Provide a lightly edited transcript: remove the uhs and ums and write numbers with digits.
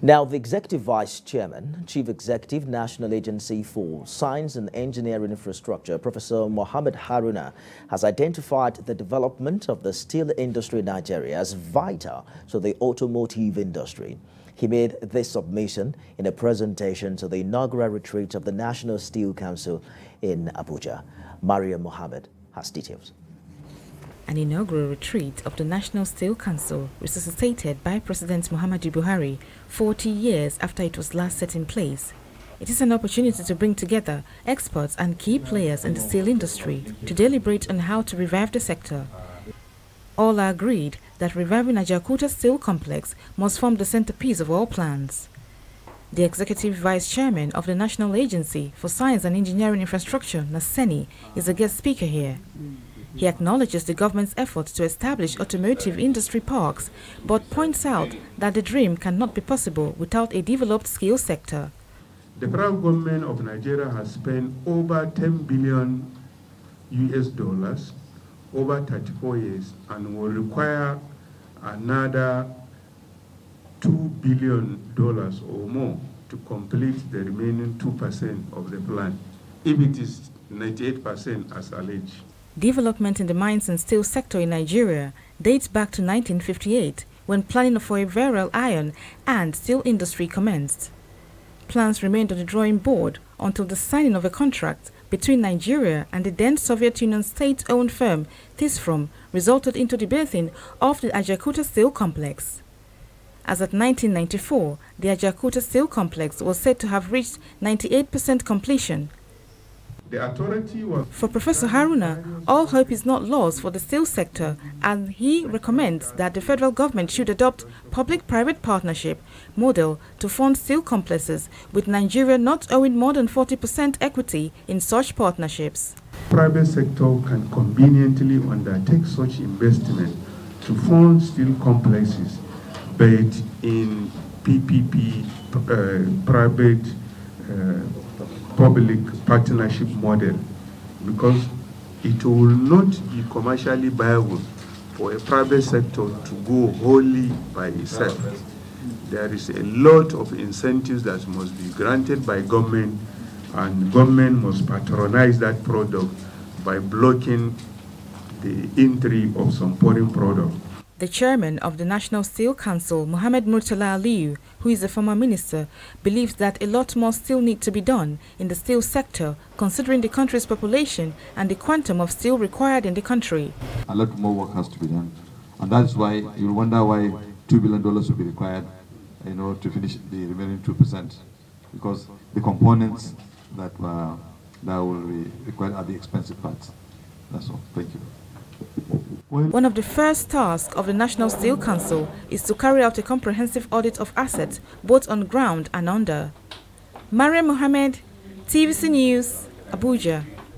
Now, the Executive Vice Chairman, Chief Executive, National Agency for Science and Engineering Infrastructure, Professor Mohammed Haruna, has identified the development of the steel industry in Nigeria as vital to the automotive industry. He made this submission in a presentation to the inaugural retreat of the National Steel Council in Abuja. Maria Mohammed has details. An inaugural retreat of the National Steel Council resuscitated by President Muhammadu Buhari 40 years after it was last set in place. It is an opportunity to bring together experts and key players in the steel industry to deliberate on how to revive the sector. All are agreed that reviving Ajaokuta steel complex must form the centerpiece of all plans. The Executive Vice Chairman of the National Agency for Science and Engineering Infrastructure, NASENI, is a guest speaker here. He acknowledges the government's efforts to establish automotive industry parks, but points out that the dream cannot be possible without a developed skill sector. The federal government of Nigeria has spent over $10 billion over 34 years and will require another $2 billion or more to complete the remaining 2% of the plan, if it is 98% as alleged. Development in the mines and steel sector in Nigeria dates back to 1958, when planning for a virile iron and steel industry commenced. Plans remained on the drawing board until the signing of a contract between Nigeria and the then Soviet Union state-owned firm Tisfrom resulted into the birthing of the Ajaokuta steel complex. As at 1994, the Ajaokuta steel complex was said to have reached 98% completion. For Professor Haruna, all hope is not lost for the steel sector, and he recommends that the federal government should adopt public-private partnership model to fund steel complexes, with Nigeria not owing more than 40% equity in such partnerships. Private sector can conveniently undertake such investment to fund steel complexes, but in PPP, private public partnership model, because it will not be commercially viable for a private sector to go wholly by itself. There is a lot of incentives that must be granted by government, and government must patronize that product by blocking the entry of some foreign product. The chairman of the National Steel Council, Mohammed Murtala Aliyu, who is a former minister, believes that a lot more still needs to be done in the steel sector, considering the country's population and the quantum of steel required in the country. A lot more work has to be done, and that's why you'll wonder why $2 billion will be required, to finish the remaining 2%, because the components that will be required are the expensive parts. That's all. Thank you. One of the first tasks of the National Steel Council is to carry out a comprehensive audit of assets, both on ground and under. Maria Mohammed, TVC News, Abuja.